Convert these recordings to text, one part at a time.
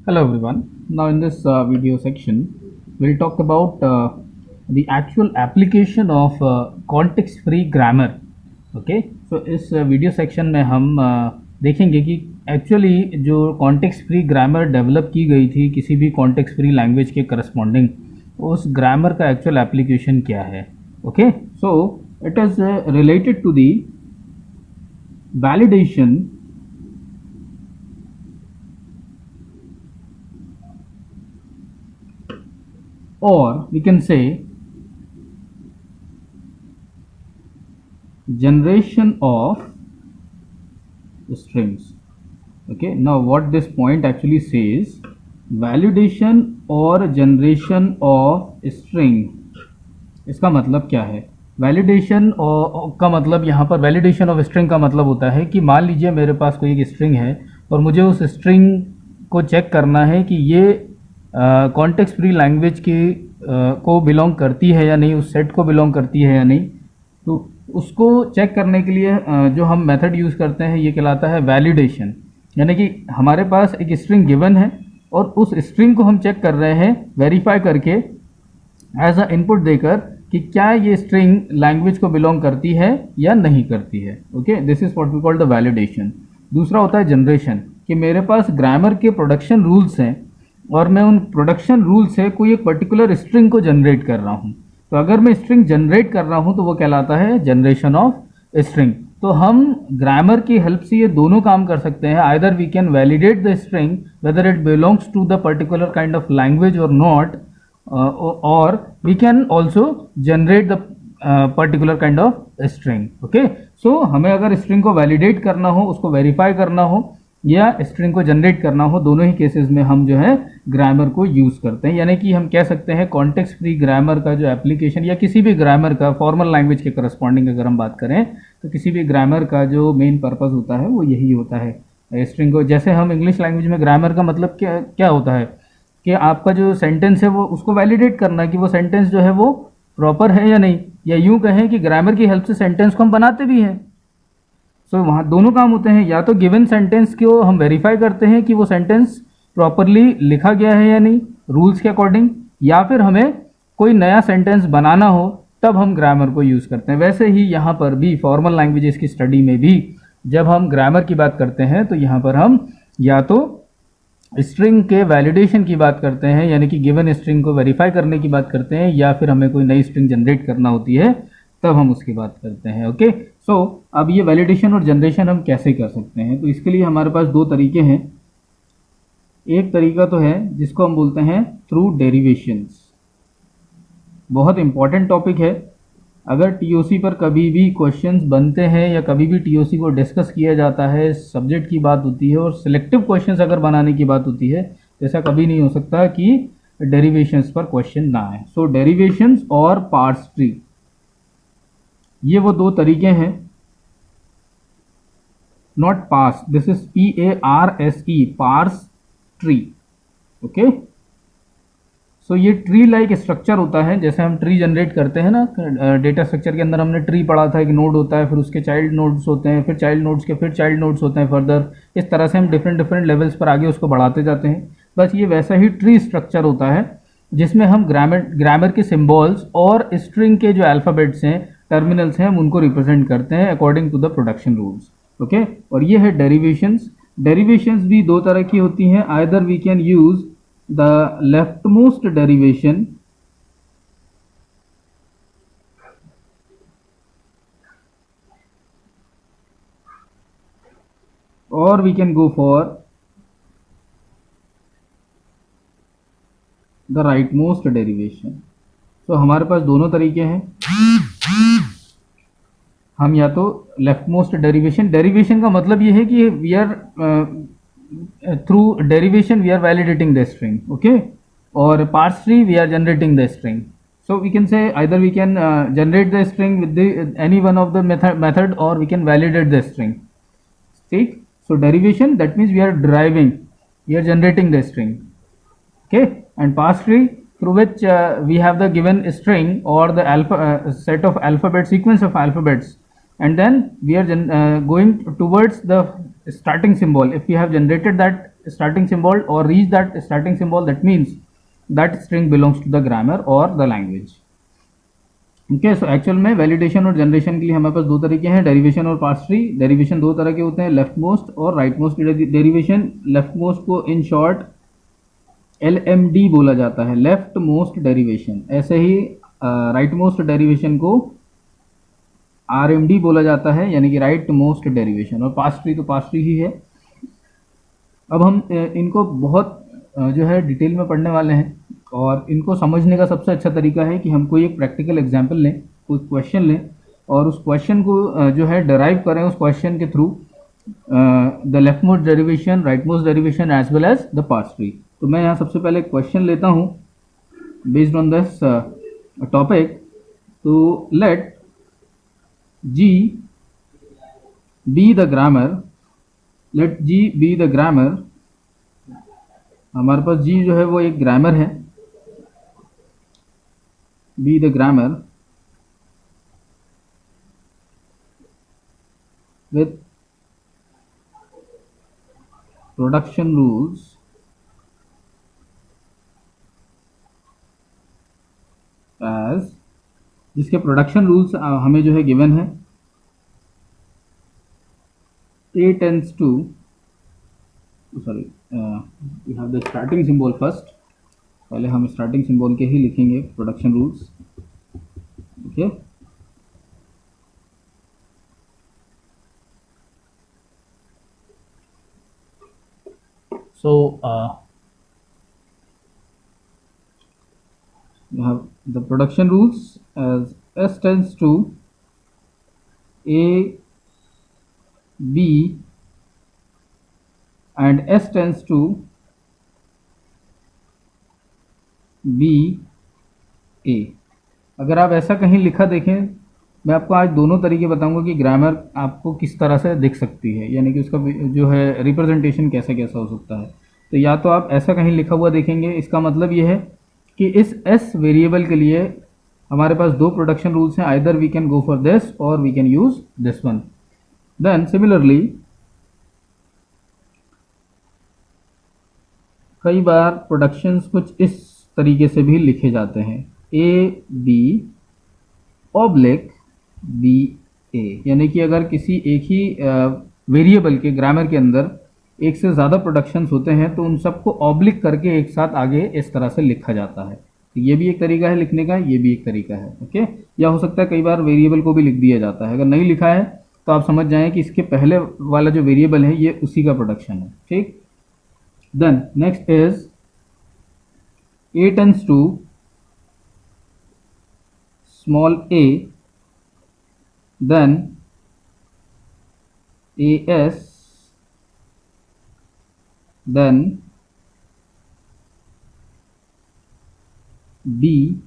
Hello everyone. Now in this video section, we'll talk about the actual application of context-free grammar. Okay, so इस video section में हम देखेंगे कि actually जो context free grammar develop की गई थी किसी भी कॉन्टेक्स्ट फ्री लैंग्वेज के करस्पॉन्डिंग, उस ग्रामर का एक्चुअल एप्लीकेशन क्या है. Okay, so it is related to the validation or we can say generation of strings. Okay, now what this point actually says, validation or generation of string, इसका मतलब क्या है. Validation का मतलब यहाँ पर वैलिडेशन ऑफ स्ट्रिंग का मतलब होता है कि मान लीजिए मेरे पास कोई एक स्ट्रिंग है और मुझे उस स्ट्रिंग को चेक करना है कि ये कॉन्टेक्स्ट फ्री लैंग्वेज की को बिलोंग करती है या नहीं, उस सेट को बिलोंग करती है या नहीं. तो उसको चेक करने के लिए जो हम मेथड यूज़ करते हैं ये कहलाता है वैलिडेशन. यानी कि हमारे पास एक स्ट्रिंग गिवन है और उस स्ट्रिंग को हम चेक कर रहे हैं वेरीफाई करके एज अ इनपुट देकर कि क्या ये स्ट्रिंग लैंग्वेज को बिलोंग करती है या नहीं करती है. Okay, this is what we call the validation. दूसरा होता है जनरेशन, कि मेरे पास ग्रामर के प्रोडक्शन रूल्स हैं और मैं उन प्रोडक्शन रूल से कोई एक पर्टिकुलर स्ट्रिंग को जनरेट कर रहा हूँ. तो अगर मैं स्ट्रिंग जनरेट कर रहा हूँ तो वो कहलाता है जनरेशन ऑफ स्ट्रिंग. तो हम ग्रामर की हेल्प से ये दोनों काम कर सकते हैं. Either we can validate the string whether it belongs to the particular kind of language और नॉट, और we can also generate the particular kind of string. Okay, so हमें अगर स्ट्रिंग को वैलिडेट करना हो, उसको वेरीफाई करना हो या स्ट्रिंग को जनरेट करना हो, दोनों ही केसेस में हम जो है ग्रामर को यूज़ करते हैं. यानी कि हम कह सकते हैं कॉन्टेक्स्ट फ्री ग्रामर का जो एप्लीकेशन या किसी भी ग्रामर का फॉर्मल लैंग्वेज के करस्पॉन्डिंग अगर हम बात करें तो किसी भी ग्रामर का जो मेन पर्पस होता है वो यही होता है. स्ट्रिंग को, जैसे हम इंग्लिश लैंग्वेज में ग्रामर का मतलब क्या क्या होता है कि आपका जो सेंटेंस है वो उसको वैलिडेट करना कि वो सेंटेंस जो है वो प्रॉपर है या नहीं, या यूँ कहें कि ग्रामर की हेल्प से सेंटेंस को हम बनाते भी हैं. सो वहाँ दोनों काम होते हैं. या तो गिवन सेंटेंस को हम वेरीफाई करते हैं कि वो सेंटेंस प्रॉपरली लिखा गया है या नहीं रूल्स के अकॉर्डिंग, या फिर हमें कोई नया सेंटेंस बनाना हो तब हम ग्रामर को यूज़ करते हैं. वैसे ही यहाँ पर भी फॉर्मल लैंग्वेजेस की स्टडी में भी जब हम ग्रामर की बात करते हैं तो यहाँ पर हम या तो स्ट्रिंग के वैलिडेशन की बात करते हैं, यानी कि गिवन स्ट्रिंग को वेरीफाई करने की बात करते हैं, या फिर हमें कोई नई स्ट्रिंग जनरेट करना होती है तब हम उसकी बात करते हैं. ओके, सो अब ये वैलिडेशन और जनरेशन हम कैसे कर सकते हैं, तो इसके लिए हमारे पास दो तरीके हैं. एक तरीका तो है जिसको हम बोलते हैं थ्रू डेरिवेशंस. बहुत इंपॉर्टेंट टॉपिक है. अगर टीओसी पर कभी भी क्वेश्चंस बनते हैं या कभी भी टीओसी को डिस्कस किया जाता है, सब्जेक्ट की बात होती है और सिलेक्टिव क्वेश्चंस अगर बनाने की बात होती है, तो ऐसा कभी नहीं हो सकता कि डेरिवेशंस पर क्वेश्चन ना आए. सो डेरिवेशंस और पार्स ट्री, ये वो दो तरीके हैं. Not parse, this is PARSE, parse tree. Okay, so ये ट्री लाइक स्ट्रक्चर होता है. जैसे हम ट्री जनरेट करते हैं ना, डेटा स्ट्रक्चर के अंदर हमने ट्री पढ़ा था, एक नोड होता है, फिर उसके चाइल्ड नोड्स होते हैं, फिर चाइल्ड नोड्स के फिर चाइल्ड नोड्स होते हैं फर्दर. इस तरह से हम डिफरेंट लेवल्स पर आगे उसको बढ़ाते जाते हैं. बस ये वैसा ही ट्री स्ट्रक्चर होता है जिसमें हम ग्रामर के सिम्बॉल्स और स्ट्रिंग के जो अल्फ़ाबेट्स हैं, टर्मिनल्स हैं, हम उनको रिप्रेजेंट करते हैं according to the production rules. Okay, और ये है डेरिवेशंस. डेरिवेशंस भी दो तरह की होती हैं. Either we can use the leftmost derivation और we can go for the right most derivation. तो हमारे पास दोनों तरीके हैं. हम या तो लेफ्ट मोस्ट डेरिवेशन का मतलब ये है कि we are through derivation we are validating the string. Okay, और parse tree we are generating the string. So we can say either we can generate the string with any one of the method और we can validate the string. ठीक, so derivation that means we are driving, we are generating the string. Okay, and pass tree through which we have the given string or the set of alphabet sequence of alphabets, and then we are going towards the starting symbol. If we have generated that starting symbol or reach that starting symbol, that means that string belongs to the grammar or the language. Okay, so actual में validation और generation के लिए हमारे पास दो तरीके हैं, derivation और पार्स ट्री। डेरिवेशन दो तरह के होते हैं, लेफ्ट मोस्ट और right most derivation. Left most को इन शॉर्ट LMD बोला जाता है, लेफ्ट मोस्ट डेरिवेशन। ऐसे ही राइट मोस्ट डेरिवेशन को RMD बोला जाता है, यानी कि राइट मोस्ट डेरिवेशन। और पार्स ट्री तो पार्स ट्री ही है। अब हम इनको बहुत जो है डिटेल में पढ़ने वाले हैं, और इनको समझने का सबसे अच्छा तरीका है कि हम कोई एक प्रैक्टिकल एग्जाम्पल लें, कोई क्वेश्चन लें, और उस क्वेश्चन को जो है डराइव करें उस क्वेश्चन के through the left most derivation, right most derivation as well as the parse tree. तो मैं यहाँ सबसे पहले क्वेश्चन लेता हूँ बेस्ड ऑन दिस टॉपिक। तो let G be the grammar, let G be the grammar। हमारे पास G जो है वो एक ग्रामर है, be the grammar with production rules as, जिसके प्रोडक्शन रूल्स हमें जो है गिवन है। A tends to, sorry, we have the starting symbol first। पहले हम स्टार्टिंग सिंबल के ही लिखेंगे production rules. Okay, so you have the production rules as S tends to A, B and S tends to B, A। अगर आप ऐसा कहीं लिखा देखें, मैं आपको आज दोनों तरीके बताऊंगा कि ग्रामर आपको किस तरह से दिख सकती है, यानी कि उसका जो है रिप्रेजेंटेशन कैसा कैसा हो सकता है। तो या तो आप ऐसा कहीं लिखा हुआ देखेंगे, इसका मतलब ये है कि इस S वेरिएबल के लिए हमारे पास दो प्रोडक्शन रूल्स हैं, either we can go for this और we can use this one. Then similarly कई बार प्रोडक्शंस कुछ इस तरीके से भी लिखे जाते हैं, AB ऑब्लिक BA, यानी कि अगर किसी एक ही वेरिएबल के ग्रामर के अंदर एक से ज़्यादा प्रोडक्शंस होते हैं तो उन सबको ऑब्लिक करके एक साथ आगे इस तरह से लिखा जाता है। तो ये भी एक तरीका है लिखने का, ये भी एक तरीका है। ओके, या हो सकता है कई बार वेरिएबल को भी लिख दिया जाता है। अगर नहीं लिखा है तो आप समझ जाएं कि इसके पहले वाला जो वेरिएबल है ये उसी का प्रोडक्शन है। ठीक, then next is A tends to small a, then AS, then B,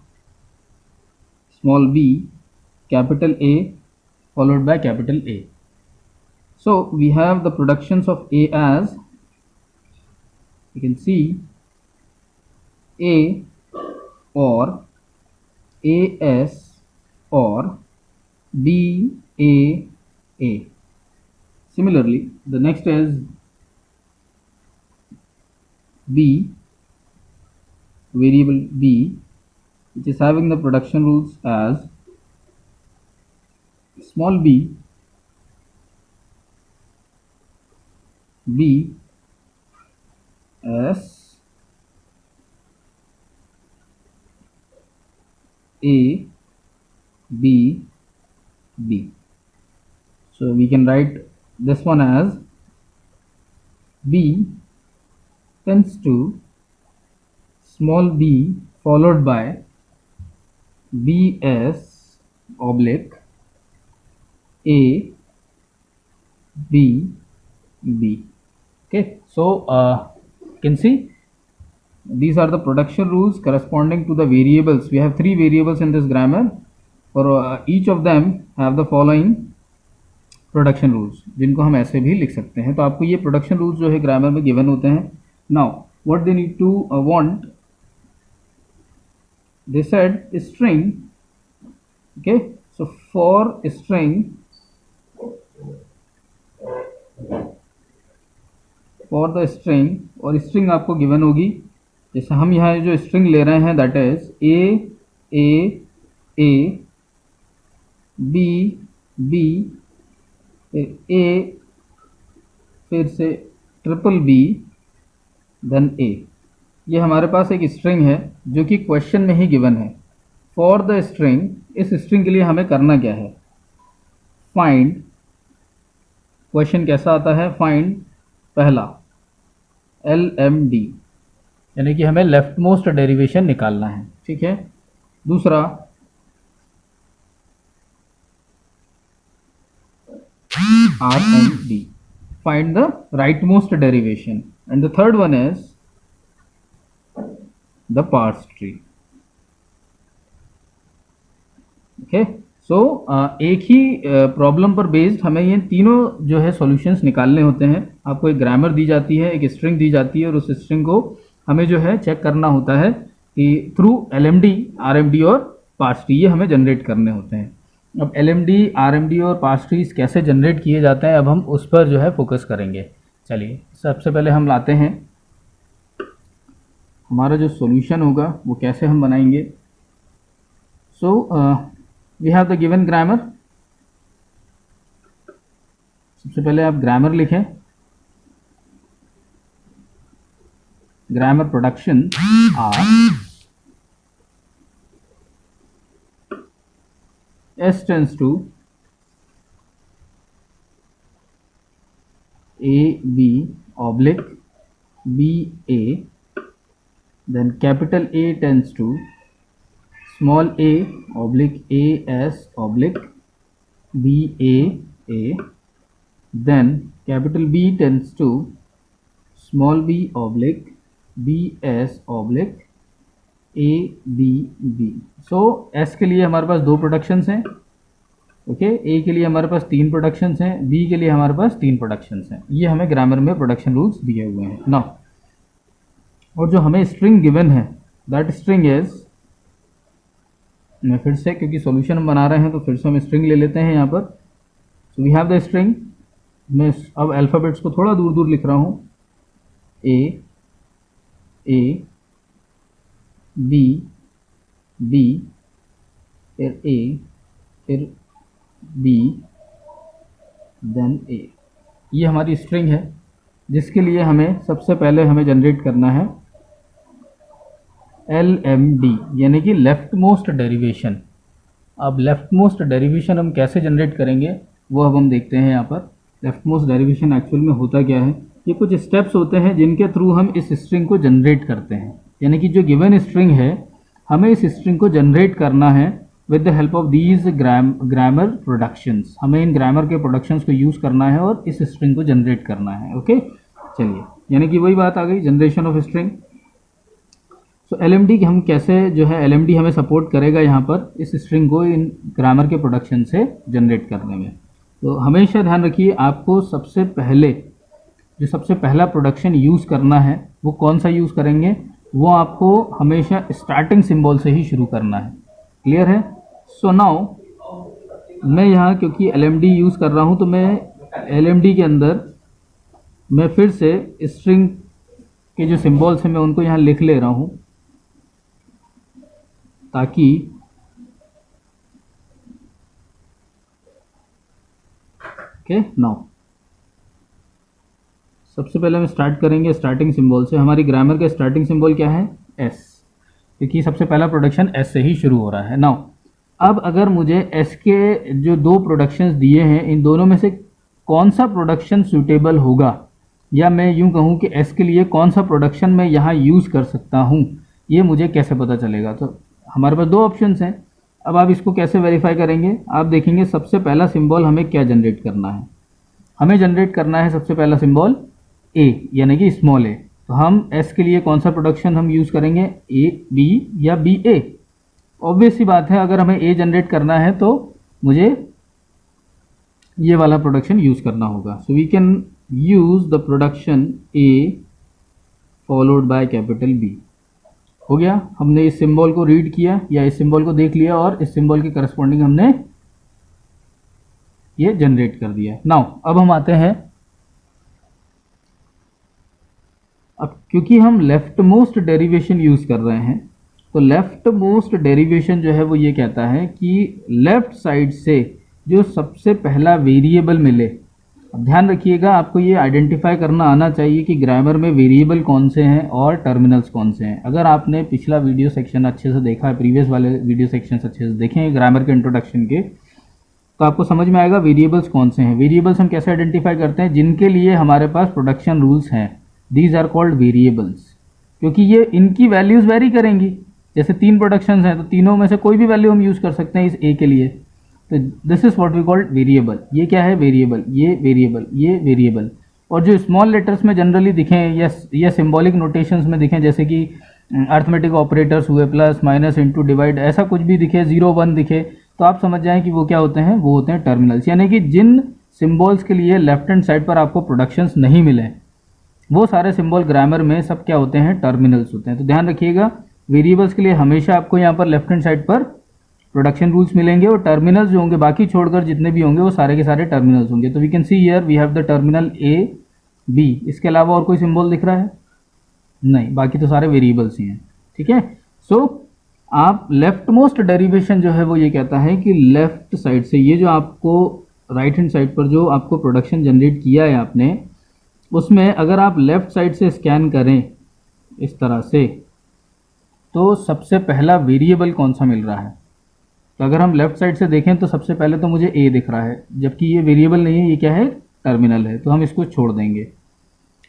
small b, capital A followed by capital A. So we have the productions of A as, you can see A or AS or BAA. Similarly, the next is B, variable B, which is having the production rules as small b, B, S, A, B, B. So we can write this one as B tends to small b followed by BS oblique A, B, B. Okay, so you can see these are the production rules corresponding to the variables. We have three variables in this grammar. For each of them have the following production rules, जिनको हम ऐसे भी लिख सकते हैं। तो आपको ये production rules जो है ग्रामर में गिवन होते हैं। Now what they need to want, they said string। okay, so for string, for the string और स्ट्रिंग आपको गिवन होगी। जैसे हम यहाँ जो स्ट्रिंग ले रहे हैं that is A B B फिर ए फिर से ट्रिपल बी देन ए। ये हमारे पास एक स्ट्रिंग है जो कि क्वेश्चन में ही गिवन है। फॉर द स्ट्रिंग, इस स्ट्रिंग के लिए हमें करना क्या है, फाइंड, क्वेश्चन कैसा आता है, फाइंड पहला LMD, यानी कि हमें लेफ्ट मोस्ट डेरिवेशन निकालना है, ठीक है। दूसरा RMD, find the rightmost derivation, and the third one is the parse tree. Okay, so एक ही प्रॉब्लम पर बेस्ड हमें ये तीनों जो है सॉल्यूशंस निकालने होते हैं। आपको एक ग्रामर दी जाती है, एक स्ट्रिंग दी जाती है, और उस स्ट्रिंग को हमें जो है चेक करना होता है कि थ्रू LMD, RMD और पार्स ट्री ये हमें जनरेट करने होते हैं। अब LMD, RMD और पार्स ट्रीज कैसे जनरेट किए जाते हैं, अब हम उस पर जो है फोकस करेंगे। चलिए, सबसे पहले हम लाते हैं हमारा जो सॉल्यूशन होगा वो कैसे हम बनाएंगे। So we have the given grammar. सबसे पहले आप ग्रामर लिखें। Grammar production are S tends to AB oblique BA, then capital A tends to small a oblique AS oblique BAA, then capital B tends to small b oblique BS oblique ABB। So S के लिए हमारे पास 2 productions हैं, okay. A के लिए हमारे पास 3 productions हैं, B के लिए हमारे पास 3 प्रोडक्शंस हैं। ये हमें ग्रामर में प्रोडक्शन रूल्स दिए हुए हैं ना। और जो हमें स्ट्रिंग गिवन है दैट स्ट्रिंग इज, मैं फिर से क्योंकि सॉल्यूशन हम बना रहे हैं तो फिर से हम स्ट्रिंग ले लेते हैं यहाँ पर। So we have the string. मैं अब अल्फ़ाबेट्स को थोड़ा दूर दूर लिख रहा हूँ। A B B फिर A फिर B देन A। ये हमारी स्ट्रिंग है जिसके लिए हमें सबसे पहले हमें जनरेट करना है LMD, यानी कि लेफ्ट मोस्ट डेरिवेशन। अब लेफ्ट मोस्ट डेरिवेशन हम कैसे जनरेट करेंगे वो अब हम देखते हैं यहाँ पर। लेफ्ट मोस्ट डेरिवेशन एक्चुअल में होता क्या है, ये कुछ स्टेप्स होते हैं जिनके थ्रू हम इस स्ट्रिंग को जनरेट करते हैं। यानी कि जो गिवन स्ट्रिंग है हमें इस स्ट्रिंग को जनरेट करना है with the help of these grammar productions. हमें इन ग्रामर के प्रोडक्शंस को यूज़ करना है और इस स्ट्रिंग को जनरेट करना है, ओके। चलिए, यानी कि वही बात आ गई, generation of string. So LMD हम कैसे जो है LMD हमें सपोर्ट करेगा यहाँ पर इस स्ट्रिंग को इन ग्रामर के प्रोडक्शन से जनरेट करने में। तो हमेशा ध्यान रखिए, आपको सबसे पहले जो सबसे पहला प्रोडक्शन यूज़ करना है वो कौन सा यूज़ करेंगे, वो आपको हमेशा स्टार्टिंग सिंबल से ही शुरू करना है। क्लियर है। सो नाउ मैं यहाँ क्योंकि LMD यूज़ कर रहा हूँ तो मैं LMD के अंदर मैं फिर से स्ट्रिंग के जो सिंबल्स हैं मैं उनको यहाँ लिख ले रहा हूँ ताकि ओके। नाउ सबसे पहले हम स्टार्ट करेंगे स्टार्टिंग सिंबल से। हमारी ग्रामर का स्टार्टिंग सिंबल क्या है, S, क्योंकि सबसे पहला प्रोडक्शन S से ही शुरू हो रहा है। नाउ अब अगर मुझे S के जो 2 प्रोडक्शंस दिए हैं इन दोनों में से कौन सा प्रोडक्शन सूटेबल होगा, या मैं यूं कहूं कि S के लिए कौन सा प्रोडक्शन मैं यहाँ यूज़ कर सकता हूँ, ये मुझे कैसे पता चलेगा। तो हमारे पास 2 ऑप्शंस हैं। अब आप इसको कैसे वेरीफाई करेंगे, आप देखेंगे सबसे पहला सिंबल हमें क्या जनरेट करना है। हमें जनरेट करना है सबसे पहला सिंबल A, यानी कि स्मॉल a। तो हम S के लिए कौन सा प्रोडक्शन हम यूज़ करेंगे, A B या B A। ऑब्वियस सी बात है, अगर हमें A जनरेट करना है तो मुझे ये वाला प्रोडक्शन यूज़ करना होगा। So we can use the production A followed by capital B। हो गया, हमने इस सिंबल को रीड किया या इस सिंबल को देख लिया और इस सिंबल के करस्पॉन्डिंग हमने ये जनरेट कर दिया। नाउ अब हम आते हैं अब क्योंकि हम लेफ्ट मोस्ट डेरिवेशन यूज़ कर रहे हैं, तो लेफ्ट मोस्ट डेरिवेशन जो है वो ये कहता है कि लेफ्ट साइड से जो सबसे पहला वेरिएबल मिले। अब ध्यान रखिएगा, आपको ये आइडेंटिफाई करना आना चाहिए कि ग्रामर में वेरिएबल कौन से हैं और टर्मिनल्स कौन से हैं। अगर आपने पिछला वीडियो सेक्शन अच्छे से देखा है, प्रीवियस वाले वीडियो सेक्शन अच्छे से देखे हैं ग्रामर के इंट्रोडक्शन के, तो आपको समझ में आएगा वेरिएबल्स कौन से हैं। वेरिएबल्स हम कैसे आइडेंटिफाई करते हैं, जिनके लिए हमारे पास प्रोडक्शन रूल्स हैं, दीज आर कॉल्ड वेरिएबल्स, क्योंकि ये इनकी वैल्यूज़ वेरी करेंगी। जैसे 3 प्रोडक्शंस हैं तो तीनों में से कोई भी वैल्यू हम यूज़ कर सकते हैं इस ए के लिए, तो this is what we called variable. ये क्या है, वेरिएबल, ये वेरिएबल, ये वेरिएबल। और जो स्मॉल लेटर्स में जनरली दिखें या सिंबॉलिक नोटेशंस में दिखें, जैसे कि अर्थमेटिक ऑपरेटर्स हुए, प्लस माइनस इंटू डिवाइड, ऐसा कुछ भी दिखे, 0 1 दिखे, तो आप समझ जाएं कि वो क्या होते हैं, वो होते हैं टर्मिनल्स। यानी कि जिन सिंबल्स के लिए लेफ्ट हैंड साइड पर आपको प्रोडक्शंस नहीं मिले, वो सारे सिंबल ग्रामर में सब क्या होते हैं, टर्मिनल्स होते हैं। तो ध्यान रखिएगा, वेरिएबल्स के लिए हमेशा आपको यहाँ पर लेफ्ट हैंड साइड पर प्रोडक्शन रूल्स मिलेंगे, और टर्मिनल्स जो होंगे बाकी छोड़कर जितने भी होंगे वो सारे के सारे टर्मिनल्स होंगे। तो we can see here we have the terminal A B. इसके अलावा और कोई सिंबल दिख रहा है नहीं, बाकी तो सारे वेरिएबल्स ही हैं। ठीक है, सो आप लेफ्ट मोस्ट डेरिवेशन जो है वो ये कहता है कि लेफ्ट साइड से ये जो आपको राइट हैंड साइड पर जो आपको प्रोडक्शन जनरेट किया है आपने, उसमें अगर आप लेफ्ट साइड से स्कैन करें इस तरह से, तो सबसे पहला वेरिएबल कौन सा मिल रहा है। तो अगर हम लेफ्ट साइड से देखें तो सबसे पहले तो मुझे ए दिख रहा है, जबकि ये वेरिएबल नहीं है, ये क्या है, टर्मिनल है, तो हम इसको छोड़ देंगे।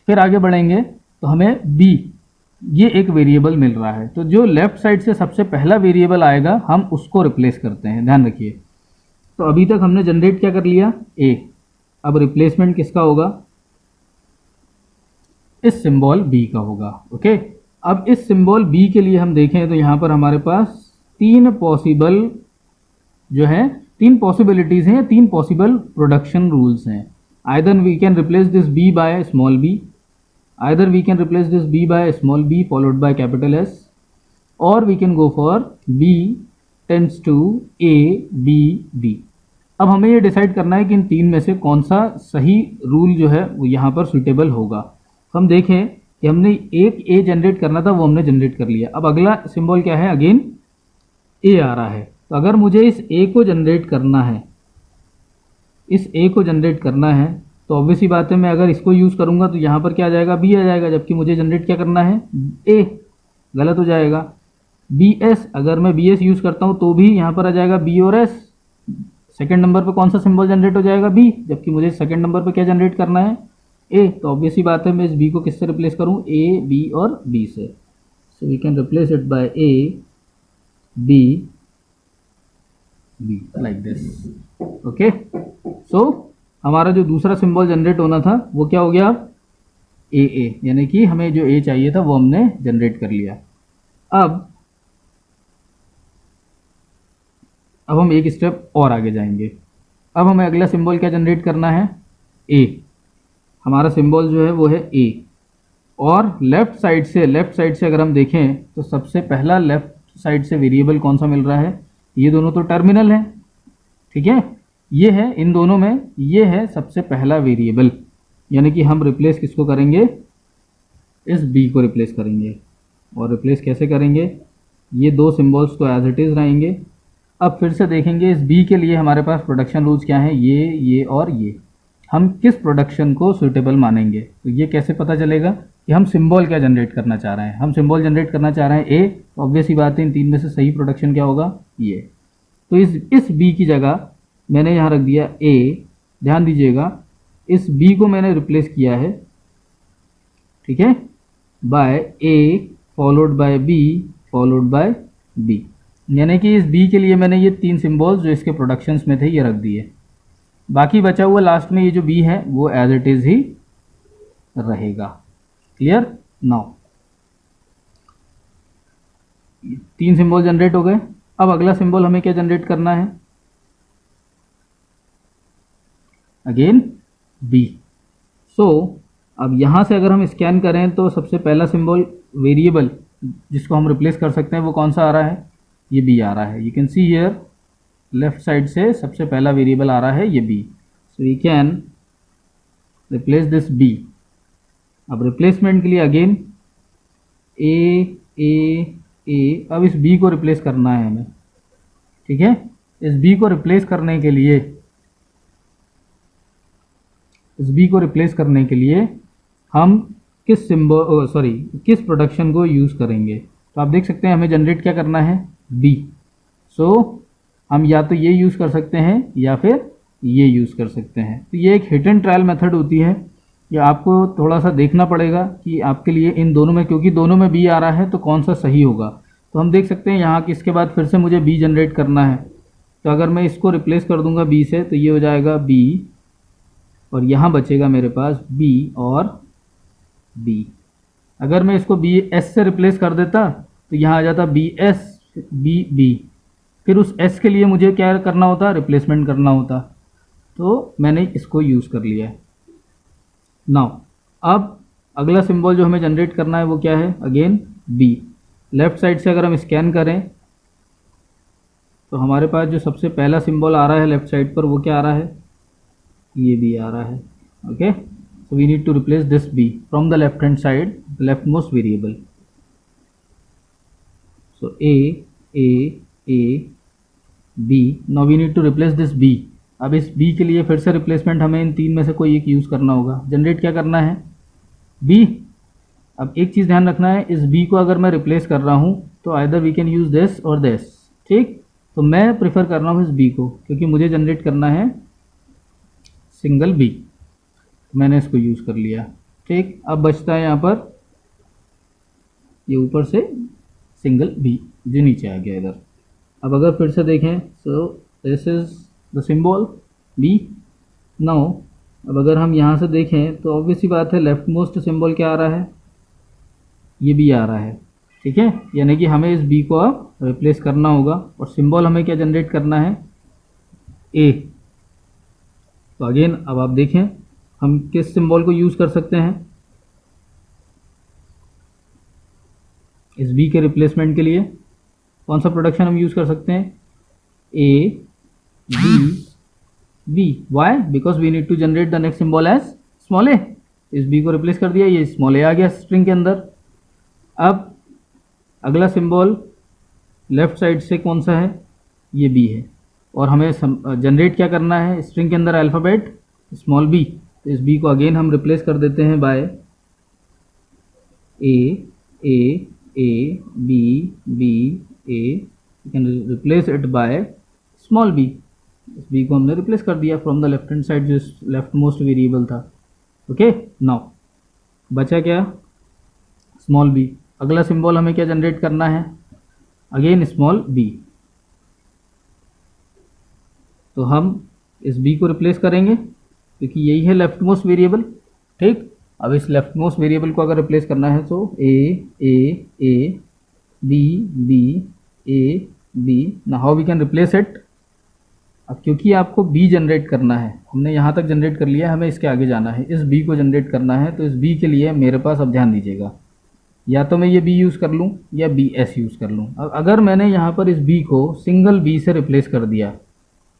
फिर आगे बढ़ेंगे तो हमें बी, ये एक वेरिएबल मिल रहा है, तो जो लेफ्ट साइड से सबसे पहला वेरिएबल आएगा हम उसको रिप्लेस करते हैं। ध्यान रखिए, तो अभी तक हमने जनरेट क्या कर लिया, ए। अब रिप्लेसमेंट किसका होगा, इस सिंबल बी का होगा। ओके, अब इस सिंबल बी के लिए हम देखें तो यहाँ पर हमारे पास 3 पॉसिबल जो है, 3 पॉसिबिलिटीज हैं, 3 पॉसिबल प्रोडक्शन रूल्स हैं। Either we can replace this B by small B, either we can replace this B by small B followed by capital S, और we can go for B tends to A B B. अब हमें ये decide करना है कि इन 3 में से कौन सा सही रूल जो है वो यहाँ पर सुटेबल होगा। हम देखें कि हमने एक ए जनरेट करना था, वो हमने जनरेट कर लिया। अब अगला सिंबल क्या है, अगेन ए आ रहा है। तो अगर मुझे इस ए को जनरेट करना है, इस ए को जनरेट करना है, तो ऑब्वियसली बात है मैं अगर इसको यूज़ करूंगा तो यहाँ पर क्या आ जाएगा, बी आ जाएगा, जबकि मुझे जनरेट क्या करना है, ए। गलत हो जाएगा। बी एस, अगर मैं बी एस यूज़ करता हूँ तो भी यहाँ पर आ जाएगा बी और एस। सेकेंड नंबर पर कौन सा सिंबल जनरेट हो जाएगा, बी, जबकि मुझे सेकेंड नंबर पर क्या जनरेट करना है, ए। तो ऑब्वियसली बात है मैं इस बी को किससे रिप्लेस करूँ, ए बी और बी से। So we can replace it by A B B, like this. Okay, so हमारा जो दूसरा सिंबल जनरेट होना था वो क्या हो गया, ए ए, यानी कि हमें जो ए चाहिए था वो हमने जनरेट कर लिया। अब हम एक स्टेप और आगे जाएंगे। अब हमें अगला सिंबल क्या जनरेट करना है, ए। हमारा सिंबल जो है वो है ए, और लेफ्ट साइड से अगर हम देखें तो सबसे पहला लेफ्ट साइड से वेरिएबल कौन सा मिल रहा है, ये दोनों तो टर्मिनल हैं। ठीक है, ये है, इन दोनों में ये है सबसे पहला वेरिएबल, यानी कि हम रिप्लेस किसको करेंगे, इस बी को रिप्लेस करेंगे। और रिप्लेस कैसे करेंगे, ये 2 सिंबल्स तो एज इट इज़ रहेंगे। अब फिर से देखेंगे इस बी के लिए हमारे पास प्रोडक्शन रूल्स क्या हैं, ये और ये। हम किस प्रोडक्शन को सुटेबल मानेंगे, तो ये कैसे पता चलेगा कि हम सिंबल क्या जनरेट करना चाह रहे हैं। हम सिंबल जनरेट करना चाह रहे हैं ए, ऑब्वियस ही बात है इन 3 में से सही प्रोडक्शन क्या होगा, ये। तो इस बी की जगह मैंने यहाँ रख दिया ए। ध्यान दीजिएगा, इस बी को मैंने रिप्लेस किया है, ठीक है, by A followed by B followed by B. यानी कि इस बी के लिए मैंने ये 3 सिंबल्स जो इसके प्रोडक्शंस में थे ये रख दिए। बाकी बचा हुआ लास्ट में ये जो बी है वो एज इट इज़ ही रहेगा। क्लियर, नाउ 3 सिंबल जनरेट हो गए। अब अगला सिंबल हमें क्या जनरेट करना है, अगेन बी। सो अब यहाँ से अगर हम स्कैन करें तो सबसे पहला सिंबल वेरिएबल जिसको हम रिप्लेस कर सकते हैं वो कौन सा आ रहा है, ये बी आ रहा है। You can see here left side से सबसे पहला वेरिएबल आ रहा है ये B. So we can replace this B. अब रिप्लेसमेंट के लिए अगेन ए ए ए, अब इस बी को रिप्लेस करना है हमें, ठीक है। इस बी को रिप्लेस करने के लिए, इस बी को रिप्लेस करने के लिए हम किस सिंबल सॉरी किस प्रोडक्शन को यूज़ करेंगे। तो आप देख सकते हैं हमें जनरेट क्या करना है, बी। सो हम या तो ये यूज़ कर सकते हैं या फिर ये यूज़ कर सकते हैं। तो ये एक हिट एंड ट्रायल मेथड होती है, या आपको थोड़ा सा देखना पड़ेगा कि आपके लिए इन दोनों में, क्योंकि दोनों में बी आ रहा है तो कौन सा सही होगा। तो हम देख सकते हैं यहाँ कि इसके बाद फिर से मुझे बी जनरेट करना है। तो अगर मैं इसको रिप्लेस कर दूंगा बी से तो ये हो जाएगा बी, और यहाँ बचेगा मेरे पास बी और बी। अगर मैं इसको बी एस से रिप्लेस कर देता तो यहाँ आ जाता बी एस बी बी, फिर उस एस के लिए मुझे क्या करना होता, रिप्लेसमेंट करना होता। तो मैंने इसको यूज़ कर लिया है। नाउ अब अगला सिंबल जो हमें जनरेट करना है वो क्या है, अगेन बी। लेफ्ट साइड से अगर हम स्कैन करें तो हमारे पास जो सबसे पहला सिंबल आ रहा है लेफ्ट साइड पर वो क्या आ रहा है, ये बी आ रहा है। Okay, so we need to replace this b from the left hand side, the leftmost variable. So a b, now we need to replace this b. अब इस b के लिए फिर से रिप्लेसमेंट हमें इन तीन में से कोई एक यूज़ करना होगा। जनरेट क्या करना है, b। अब एक चीज़ ध्यान रखना है, इस b को अगर मैं रिप्लेस कर रहा हूँ तो either we can use this और दिस, ठीक। तो मैं प्रेफर कर रहा हूँ इस b को, क्योंकि मुझे जनरेट करना है सिंगल b। मैंने इसको यूज़ कर लिया, ठीक। अब बचता है यहाँ पर ये ऊपर से सिंगल बी जो नीचे आ गया इधर। अब अगर फिर से देखें, so this is the symbol B. Now अब अगर हम यहाँ से देखें तो ऑब्वियस सी बात है लेफ्ट मोस्ट सिंबल क्या आ रहा है, ये बी आ रहा है, ठीक है। यानी कि हमें इस बी को अब रिप्लेस करना होगा, और सिंबल हमें क्या जनरेट करना है, ए। तो अगेन अब आप देखें हम किस सिंबल को यूज़ कर सकते हैं इस बी के रिप्लेसमेंट के लिए। कौन सा प्रोडक्शन हम यूज़ कर सकते हैं, A B B. Why, because we need to generate the next symbol as small A. इस बी को रिप्लेस कर दिया, ये स्मॉल ए आ गया स्ट्रिंग के अंदर। अब अगला सिंबल लेफ्ट साइड से कौन सा है, ये बी है, और हमें जनरेट क्या करना है, स्ट्रिंग के अंदर अल्फ़ाबेट स्मॉल बी। तो इस बी को अगेन हम रिप्लेस कर देते हैं by A B B A. You can replace it by small B. इस बी को हमने रिप्लेस कर दिया from the left hand side, जो लेफ्ट मोस्ट वेरिएबल था। ओके, नाउ बचा क्या, स्मॉल बी। अगला सिंबल हमें क्या जनरेट करना है, अगेन स्मॉल बी। तो हम इस बी को रिप्लेस करेंगे क्योंकि यही है लेफ्ट मोस्ट वेरिएबल, ठीक। अब इस लेफ्ट मोस्ट वेरिएबल को अगर रिप्लेस करना है तो A B B A B. ना how we can replace it. अब क्योंकि आपको बी जनरेट करना है, हमने यहाँ तक जनरेट कर लिया, हमें इसके आगे जाना है, इस बी को जनरेट करना है। तो इस बी के लिए मेरे पास, अब ध्यान दीजिएगा, या तो मैं ये बी यूज़ कर लूँ या बी एस यूज़ कर लूँ। अब अगर मैंने यहाँ पर इस बी को सिंगल बी से रिप्लेस कर दिया,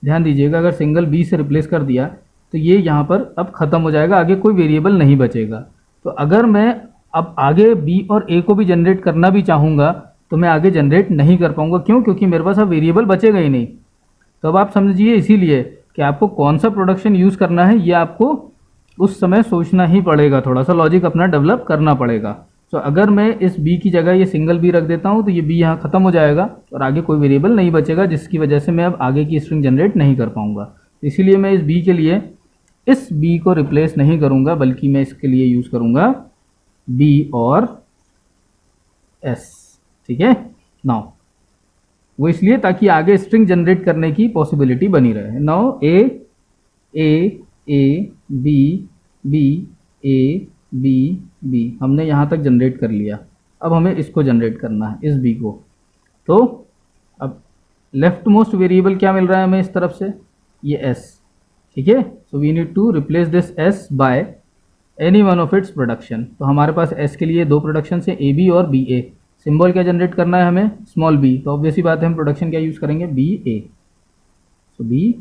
ध्यान दीजिएगा, अगर सिंगल बी से रिप्लेस कर दिया तो ये यहाँ पर अब ख़त्म हो जाएगा, आगे कोई वेरिएबल नहीं बचेगा। तो अगर मैं अब आगे बी और ए को भी जनरेट करना भी चाहूँगा तो मैं आगे जनरेट नहीं कर पाऊँगा। क्यों, क्योंकि मेरे पास अब वेरिएबल बचेगा ही नहीं। तो अब आप समझिए इसीलिए कि आपको कौन सा प्रोडक्शन यूज़ करना है ये आपको उस समय सोचना ही पड़ेगा, थोड़ा सा लॉजिक अपना डेवलप करना पड़ेगा। तो अगर मैं इस बी की जगह ये सिंगल बी रख देता हूँ तो ये बी यहाँ ख़त्म हो जाएगा और आगे कोई वेरिएबल नहीं बचेगा, जिसकी वजह से मैं अब आगे की स्ट्रिंग जनरेट नहीं कर पाऊँगा। इसीलिए मैं इस बी के लिए इस बी को रिप्लेस नहीं करूँगा, बल्कि मैं इसके लिए यूज़ करूँगा बी और एस, ठीक है। नाउ वो इसलिए ताकि आगे स्ट्रिंग जनरेट करने की पॉसिबिलिटी बनी रहे। Now A B B A B B हमने यहाँ तक जनरेट कर लिया। अब हमें इसको जनरेट करना है, इस बी को। तो अब लेफ्ट मोस्ट वेरिएबल क्या मिल रहा है हमें इस तरफ से, ये एस, ठीक है। So we need to replace this S by any one of its production. तो हमारे पास एस के लिए दो प्रोडक्शन है, ए बी और बी ए। सिंबल क्या जनरेट करना है हमें, स्मॉल बी। तो ऑब्वियसली बात है हम प्रोडक्शन क्या यूज़ करेंगे, बी ए। सो बी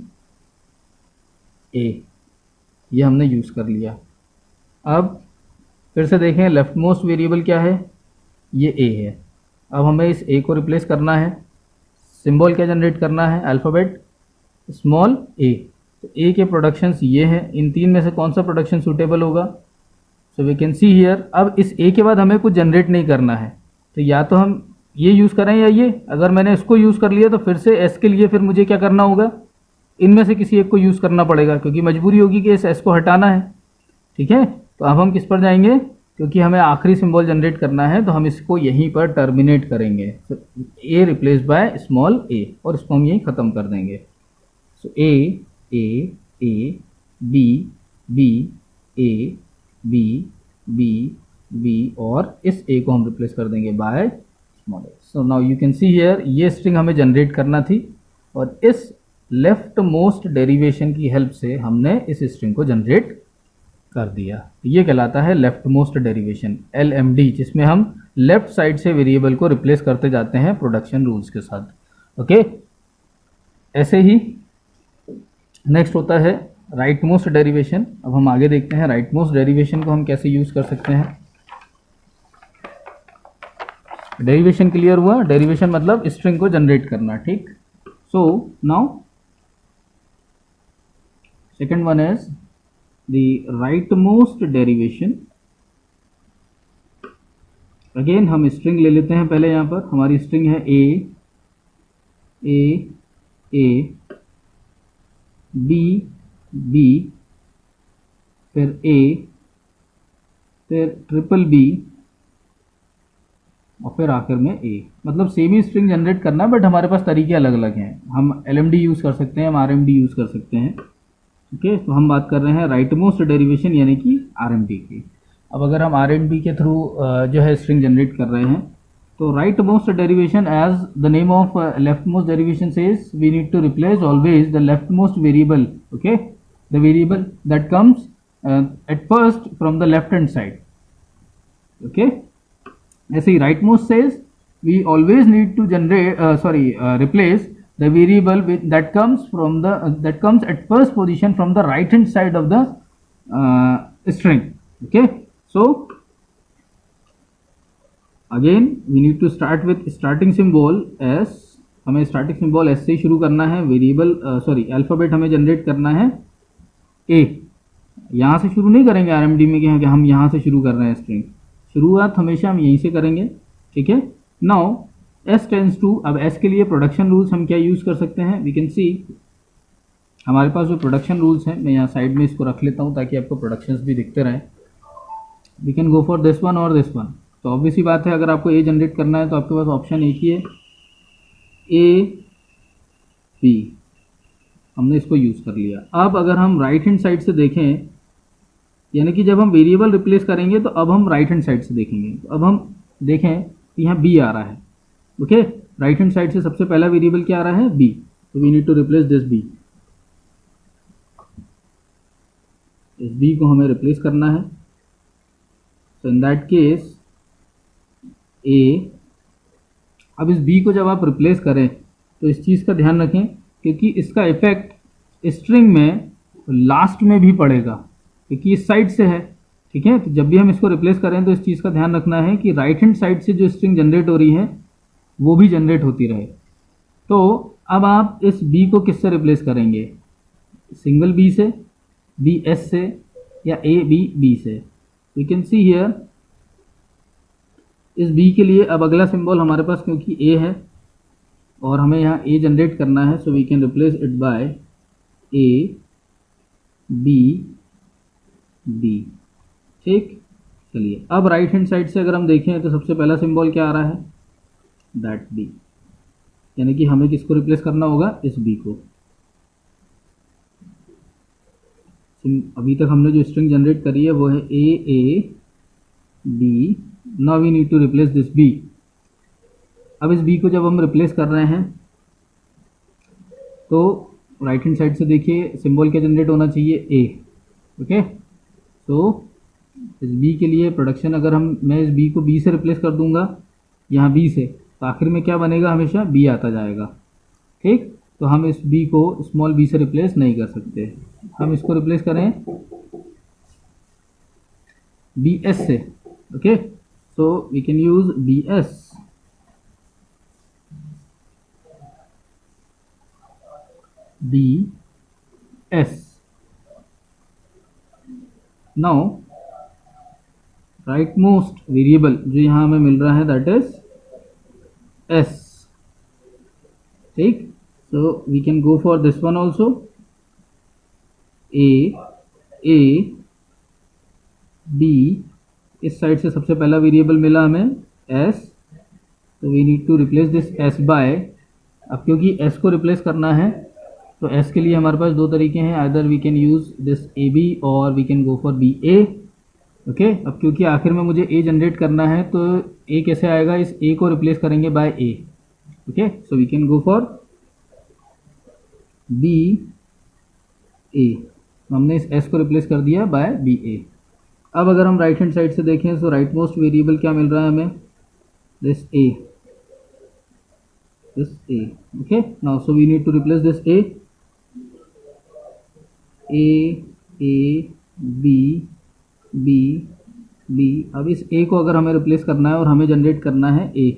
ए ये हमने यूज़ कर लिया। अब फिर से देखें लेफ्ट मोस्ट वेरिएबल क्या है, ये ए है। अब हमें इस ए को रिप्लेस करना है, सिंबल क्या जनरेट करना है, अल्फ़ाबेट स्मॉल ए। तो ए के प्रोडक्शंस ये हैं, इन तीन में से कौन सा प्रोडक्शन सूटेबल होगा, so we can see here. अब इस ए के बाद हमें कुछ जनरेट नहीं करना है, तो या तो हम ये यूज़ करें या ये। अगर मैंने इसको यूज़ कर लिया तो फिर से एस के लिए फिर मुझे क्या करना होगा, इनमें से किसी एक को यूज़ करना पड़ेगा, क्योंकि मजबूरी होगी कि इस एस को हटाना है। ठीक है, तो अब हम किस पर जाएंगे, क्योंकि हमें आखिरी सिंबल जनरेट करना है तो हम इसको यहीं पर टर्मिनेट करेंगे। A replace by small A, और इसको हम यहीं ख़त्म कर देंगे। So A A A B B A B B B, और इस ए को हम रिप्लेस कर देंगे by small A. So now you can see here, ये स्ट्रिंग हमें जनरेट करना थी, और इस लेफ्ट मोस्ट डेरिवेशन की हेल्प से हमने इस स्ट्रिंग को जनरेट कर दिया। ये कहलाता है लेफ्ट मोस्ट डेरिवेशन, LMD, जिसमें हम लेफ्ट साइड से वेरिएबल को रिप्लेस करते जाते हैं प्रोडक्शन रूल्स के साथ। ओके, ऐसे ही नेक्स्ट होता है राइट मोस्ट डेरिवेशन। अब हम आगे देखते हैं राइट मोस्ट डेरिवेशन को हम कैसे यूज कर सकते हैं। डेरिवेशन क्लियर हुआ, डेरिवेशन मतलब स्ट्रिंग को जनरेट करना, ठीक। So now second one is the rightmost derivation। Again हम स्ट्रिंग ले लेते हैं, पहले यहाँ पर हमारी स्ट्रिंग है ए ए ए बी बी, फिर ए, फिर ट्रिपल बी, और फिर आखिर में ए। मतलब सेम ही स्ट्रिंग जनरेट करना है, बट हमारे पास तरीके अलग अलग हैं। हम LMD यूज़ कर सकते हैं, हम RMD यूज़ कर सकते हैं। ओके, तो हम बात कर रहे हैं राइट मोस्ट डेरिवेशन यानी कि RMD की। अब अगर हम RMD के थ्रू जो है स्ट्रिंग जनरेट कर रहे हैं, तो right most derivation as the name of left most derivation says we need to replace always the left most variable, okay, the variable that comes at first from the left hand side. Okay, ऐसे ही rightmost says we always need to generate replace the variable that comes at first position from the right hand side of the string. Okay, so again we need to start with starting symbol s। हमें starting symbol s से शुरू करना है। Variable alphabet हमें generate करना है a। यहाँ से शुरू नहीं करेंगे RMD में कि हम यहाँ से शुरू कर रहे हैं स्ट्रिंग, शुरुआत हमेशा हम यहीं से करेंगे। ठीक है, नाउ S टेंस टू, अब S के लिए प्रोडक्शन रूल्स हम क्या यूज़ कर सकते हैं, वी कैन सी हमारे पास जो प्रोडक्शन रूल्स हैं, मैं यहाँ साइड में इसको रख लेता हूँ ताकि आपको प्रोडक्शंस भी दिखते रहें। We can go for this one और दिस वन। तो ऑब्वियस ही बात है, अगर आपको A जनरेट करना है तो आपके पास ऑप्शन एक ही है, A B, हमने इसको यूज़ कर लिया। अब अगर हम राइट हैंड साइड से देखें, यानी कि जब हम वेरिएबल रिप्लेस करेंगे तो अब हम राइट हैंड साइड से देखेंगे। तो अब हम देखें कि यहाँ B आ रहा है। ओके, राइट हैंड साइड से सबसे पहला वेरिएबल क्या आ रहा है, b, तो we need to replace this b। इस b को हमें रिप्लेस करना है। So in that case a, अब इस b को जब आप रिप्लेस करें तो इस चीज़ का ध्यान रखें, क्योंकि इसका इफेक्ट स्ट्रिंग में लास्ट में भी पड़ेगा, क्योंकि इस साइड से है। ठीक है, तो जब भी हम इसको रिप्लेस करें तो इस चीज़ का ध्यान रखना है कि राइट हैंड साइड से जो स्ट्रिंग जनरेट हो रही है वो भी जनरेट होती रहे। तो अब आप इस b को किससे रिप्लेस करेंगे, सिंगल b से, b s से, या a b b से। यू कैन सी हियर इस b के लिए अब अगला सिंबल हमारे पास, क्योंकि a है और हमें यहाँ a जनरेट करना है, so we can replace it by a b b। ठीक, चलिए अब राइट हैंड साइड से अगर हम देखें तो सबसे पहला सिंबल क्या आ रहा है, दैट b, यानी कि हमें किसको रिप्लेस करना होगा, इस b को। अभी तक हमने जो स्ट्रिंग जनरेट करी है वो है a a b, now we need to replace this b। अब इस b को जब हम रिप्लेस कर रहे हैं तो राइट हैंड साइड से देखिए सिंबल क्या जनरेट होना चाहिए, a। ओके, तो इस b के लिए प्रोडक्शन, अगर मैं इस b को b से रिप्लेस कर दूंगा यहाँ b से, तो आखिर में क्या बनेगा, हमेशा b आता जाएगा। ठीक, तो हम इस b को स्मॉल b से रिप्लेस नहीं कर सकते। हम इसको रिप्लेस करें BS से, okay, so we can use BS, BS। Now right most variable जो यहाँ हमें मिल रहा है दैट इज S, ठीक, so we can go for this one also, A B, इस साइड से सबसे पहला वेरिएबल मिला हमें S, तो we need to replace this S by, अब क्योंकि S को रिप्लेस करना है तो S के लिए हमारे पास दो तरीके हैं, either we can use this AB और we can go for BA, okay. अब क्योंकि आखिर में मुझे A जनरेट करना है तो A कैसे आएगा, इस A को रिप्लेस करेंगे by A, okay, so we can go for BA, हमने इस S को रिप्लेस कर दिया बाय BA। अब अगर हम राइट हैंड साइड से देखें तो राइट मोस्ट वेरिएबल क्या मिल रहा है हमें, this A, okay. Now so we need to replace this A B B B, अब इस A को अगर हमें रिप्लेस करना है और हमें जनरेट करना है A,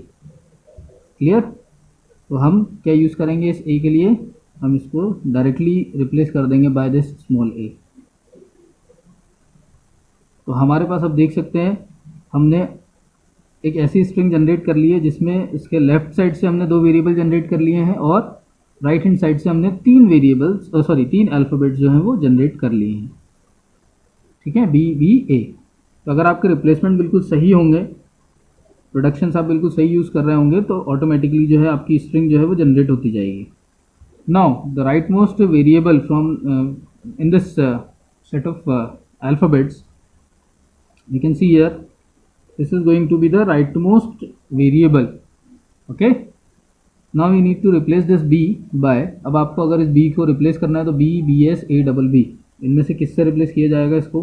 क्लियर, तो हम क्या यूज़ करेंगे इस A के लिए, हम इसको डायरेक्टली रिप्लेस कर देंगे बाय दिस स्मॉल A। तो हमारे पास अब देख सकते हैं हमने एक ऐसी स्ट्रिंग जनरेट कर ली है जिसमें इसके लेफ्ट साइड से हमने दो वेरिएबल जनरेट कर लिए हैं और राइट हैंड साइड से हमने तीन अल्फ़ाबेट्स जो हैं वो जनरेट कर लिए हैं, ठीक है, BBA। तो अगर आपके रिप्लेसमेंट बिल्कुल सही होंगे, प्रोडक्शंस आप बिल्कुल सही यूज़ कर रहे होंगे तो ऑटोमेटिकली जो है आपकी स्ट्रिंग जो है वो जनरेट होती जाएगी। Now the right most variable from in this set of alphabets, you can see here this is going to be the rightmost variable, okay। now we need to replace this B by, अब आपको अगर इस B को replace करना है तो B BS A double B, इनमें से किससे रिप्लेस किया जाएगा इसको,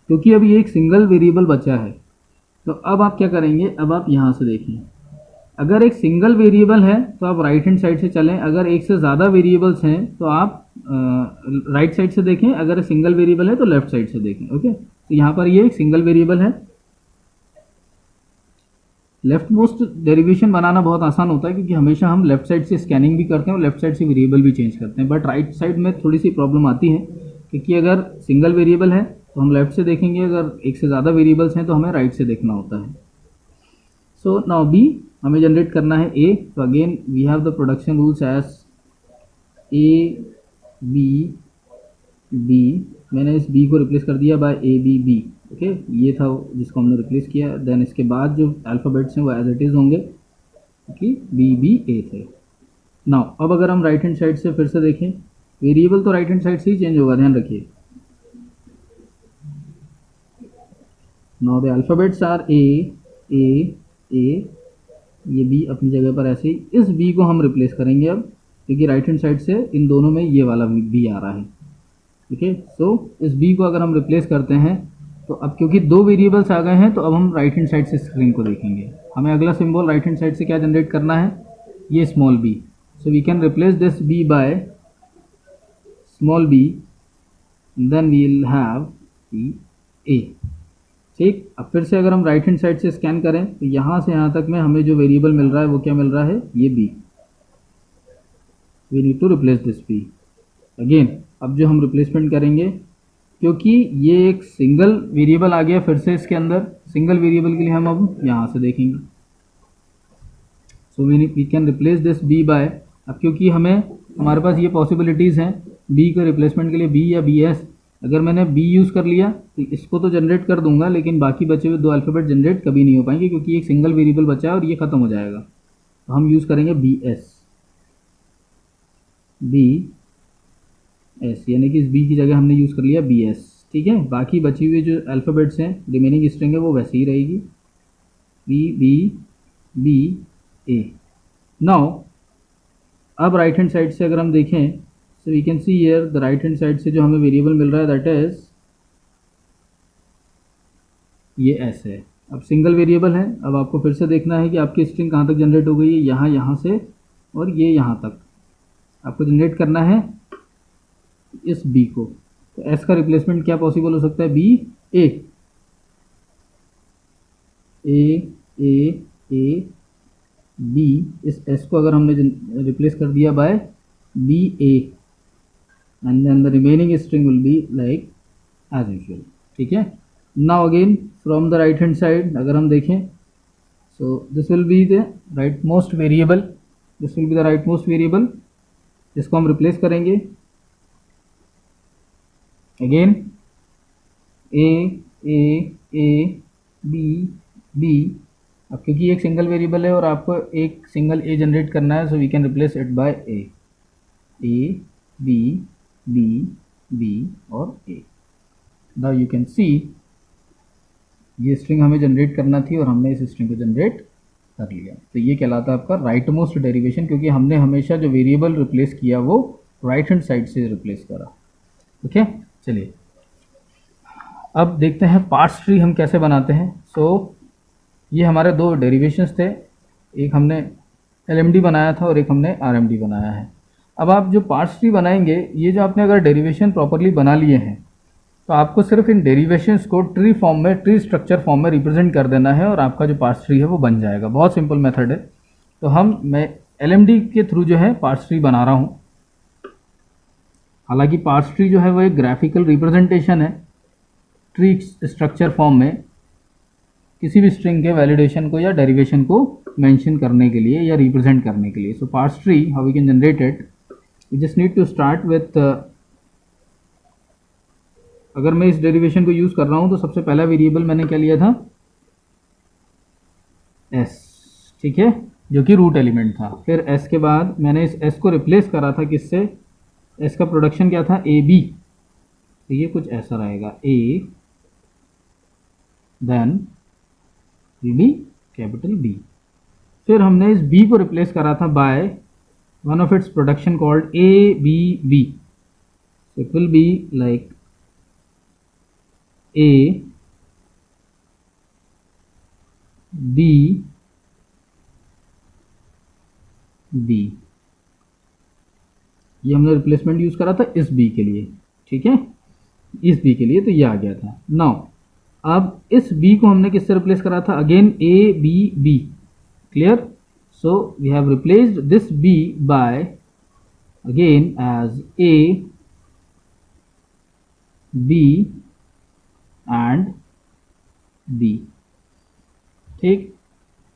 क्योंकि अभी एक सिंगल वेरिएबल बचा है। तो अब आप क्या करेंगे, अब आप यहाँ से देखें, अगर एक सिंगल वेरिएबल है तो आप राइट हैंड साइड से चलें, अगर एक से ज़्यादा वेरिएबल्स हैं तो आप राइट साइड से देखें, अगर सिंगल वेरिएबल है तो लेफ्ट साइड से देखें, ओके। तो यहाँ पर ये एक सिंगल वेरिएबल है, लेफ्ट मोस्ट डेरिवेशन बनाना बहुत आसान होता है क्योंकि हमेशा हम लेफ्ट साइड से स्कैनिंग भी करते हैं और लेफ्ट साइड से वेरिएबल भी चेंज करते हैं, बट राइट साइड में थोड़ी सी प्रॉब्लम आती है क्योंकि अगर सिंगल वेरिएबल है तो हम लेफ्ट से देखेंगे, अगर एक से ज़्यादा वेरिएबल्स हैं तो हमें राइट से देखना होता है। सो नाउ B हमें जनरेट करना है A, तो again we have the production rules as A B B, मैंने इस B को रिप्लेस कर दिया by A B B, okay, ये था जिसको हमने रिप्लेस किया। देन इसके बाद जो अल्फ़ाबेट्स हैं वो एज इट इज़ होंगे क्योंकि B B A थे। नाउ अब अगर हम राइट हैंड साइड से फिर से देखें, वेरिएबल तो राइट हैंड साइड से ही चेंज होगा, ध्यान रखिए। Now the alphabets are A, ये B अपनी जगह पर ऐसे ही, इस B को हम रिप्लेस करेंगे अब क्योंकि राइट हैंड साइड से इन दोनों में ये वाला B आ रहा है, ठीक है। सो इस B को अगर हम रिप्लेस करते हैं तो अब क्योंकि दो वेरिएबल्स आ गए हैं तो अब हम राइट हैंड साइड से स्ट्रिंग को देखेंगे। हमें अगला सिंबल राइट हैंड साइड से क्या जनरेट करना है, ये small b, so we can replace this b by small b, then we will have a, ठीक। अब फिर से अगर हम राइट हैंड साइड से स्कैन करें तो यहाँ से यहाँ तक में हमें जो वेरिएबल मिल रहा है वो क्या मिल रहा है, ये b, we need to replace this b again. अब जो हम रिप्लेसमेंट करेंगे क्योंकि ये एक सिंगल वेरिएबल आ गया फिर से इसके अंदर, सिंगल वेरिएबल के लिए हम अब यहाँ से देखेंगे, so we can replace this b by, अब क्योंकि हमारे पास ये पॉसिबिलिटीज़ हैं b के रिप्लेसमेंट के लिए b या BS, अगर मैंने b यूज़ कर लिया तो इसको तो जनरेट कर दूंगा लेकिन बाकी बचे हुए दो अल्फ़ाबेट जनरेट कभी नहीं हो पाएंगे क्योंकि एक सिंगल वेरिएबल बचा है और ये ख़त्म हो जाएगा, तो हम यूज़ करेंगे BS, यानी कि इस B की जगह हमने यूज़ कर लिया BS, ठीक है। बाकी बची हुई जो अल्फ़ाबेट्स हैं, रिमेनिंग स्ट्रिंग है वो वैसे ही रहेगी B A। नाउ अब राइट हैंड साइड से अगर हम देखें so we can see here the right hand side से जो हमें वेरिएबल मिल रहा है दैट इज ये S है। अब सिंगल वेरिएबल है, अब आपको फिर से देखना है कि आपकी स्ट्रिंग कहाँ तक जनरेट हो गई है, यहाँ से और ये यहाँ तक आपको जनरेट करना है इस B को, तो एस का रिप्लेसमेंट क्या पॉसिबल हो सकता है, B A A A A B. इस एस को अगर हमने रिप्लेस कर दिया by B A, and then the remaining string will be like as usual. ठीक है, now again from the right hand side अगर हम देखें, so this will be the right most variable, this will be the right most variable, इसको हम replace करेंगे again A A A B B. अब क्योंकि एक सिंगल वेरिएबल है और आपको एक सिंगल ए जनरेट करना है, so we can replace it by A B B B और A. Now you can see ये स्ट्रिंग हमें जनरेट करना थी और हमने इस स्ट्रिंग को जनरेट कर लिया। तो ये कहलाता है आपका राइट मोस्ट डेरिवेशन, क्योंकि हमने हमेशा जो वेरिएबल रिप्लेस किया वो राइट हैंड साइड से रिप्लेस करा। ओके, चलिए अब देखते हैं पार्स ट्री हम कैसे बनाते हैं। सो ये हमारे दो डेरिवेशंस थे, एक हमने LMD बनाया था और एक हमने RMD बनाया है। अब आप जो पार्स ट्री बनाएंगे, ये जो आपने अगर डेरिवेशन प्रॉपरली बना लिए हैं तो आपको सिर्फ इन डेरिवेशंस को ट्री फॉर्म में, ट्री स्ट्रक्चर फॉर्म में रिप्रेजेंट कर देना है और आपका जो पार्स ट्री है वो बन जाएगा। बहुत सिंपल मेथड है। तो मैं LMD के थ्रू जो है पार्स ट्री बना रहा हूँ। हालांकि पार्स ट्री जो है वो एक ग्राफिकल रिप्रेजेंटेशन है ट्री स्ट्रक्चर फॉर्म में किसी भी स्ट्रिंग के वैलिडेशन को या डेरिवेशन को मेंशन करने के लिए या रिप्रेजेंट करने के लिए। So parse tree how we can generate it, we just need to start with, अगर मैं इस डेरिवेशन को यूज कर रहा हूं तो सबसे पहला वेरिएबल मैंने क्या लिया था, एस। ठीक है, जो कि रूट एलिमेंट था। फिर एस के बाद मैंने इस एस को रिप्लेस करा था किससे, एस का प्रोडक्शन क्या था, ए बी। तो ये कुछ ऐसा रहेगा, A then B capital B. फिर हमने इस बी को रिप्लेस करा था by one of its production called A B B. It will be like A B B. ये हमने रिप्लेसमेंट यूज करा था इस बी के लिए। ठीक है, इस बी के लिए तो ये आ गया था। नाउ अब इस बी को हमने किससे रिप्लेस करा था, again A B B. Clear, so we have replaced this B by again as A B and B. ठीक,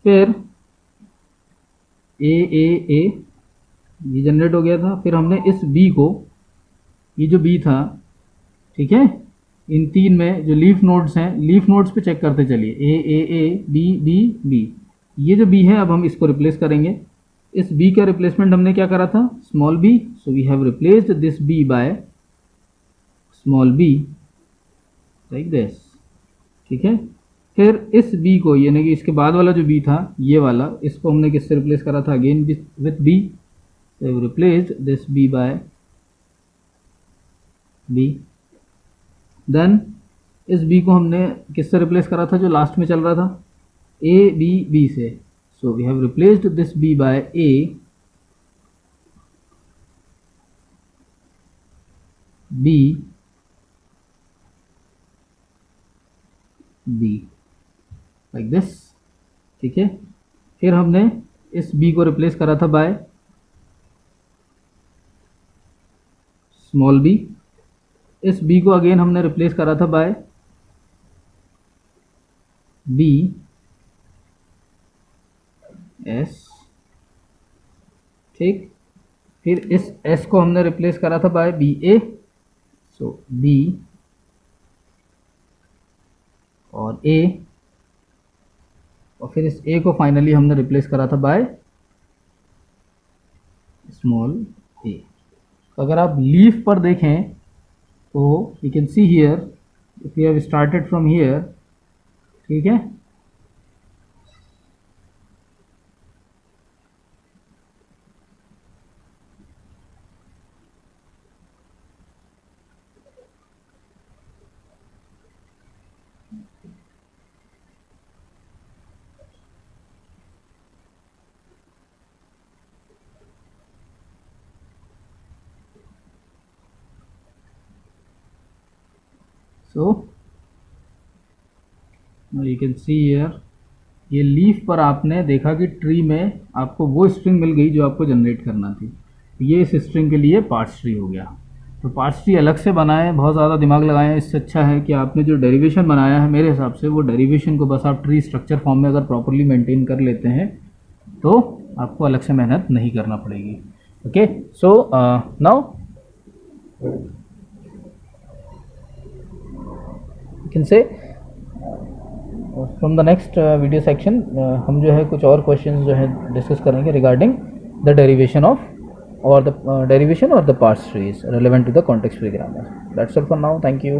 फिर ए ये जनरेट हो गया था। फिर हमने इस बी को, ये जो बी था, ठीक है, इन तीन में जो लीफ नोड्स हैं, लीफ नोड्स पे चेक करते चलिए, ए बी बी बी। ये जो बी है अब हम इसको रिप्लेस करेंगे। इस बी का रिप्लेसमेंट हमने क्या करा था, small B. So we have replaced this B by small B like this. ठीक है, फिर इस बी को, यानी कि इसके बाद वाला जो बी था ये वाला, इसको हमने किससे रिप्लेस करा था, again with B. so replaced this B by B. Then इस बी को हमने किससे रिप्लेस करा था, जो लास्ट में चल रहा था, ए बी बी से। So we have replaced this B by A B B like this. ठीक है, फिर हमने इस बी को रिप्लेस करा था बाय स्मॉल बी। इस बी को अगेन हमने रिप्लेस करा था बाय बी एस। ठीक, फिर इस एस को हमने रिप्लेस करा था बाय बी ए। सो बी और ए, और फिर इस ए को फाइनली हमने रिप्लेस करा था बाय स्मॉल ए। तो अगर आप लीफ पर देखें तो you can see here, if you have started from here, ठीक है, so you can see here, ये लीफ पर आपने देखा कि ट्री में आपको वो स्ट्रिंग मिल गई जो आपको जनरेट करना थी। ये इस स्ट्रिंग के लिए पार्स ट्री हो गया। तो पार्स ट्री अलग से बनाएं, बहुत ज़्यादा दिमाग लगाएं, इससे अच्छा है कि आपने जो डेरिवेशन बनाया है, मेरे हिसाब से वो डेरिवेशन को बस आप ट्री स्ट्रक्चर फॉर्म में अगर प्रॉपरली मेंटेन कर लेते हैं तो आपको अलग से मेहनत नहीं करना पड़ेगी। Okay, so now you can say from the next video section हम जो है कुछ और क्वेश्चन जो है डिस्कस करेंगे regarding the derivation of or the derivation or the parse trees relevant to the context free grammar. That's all for now. Thank you.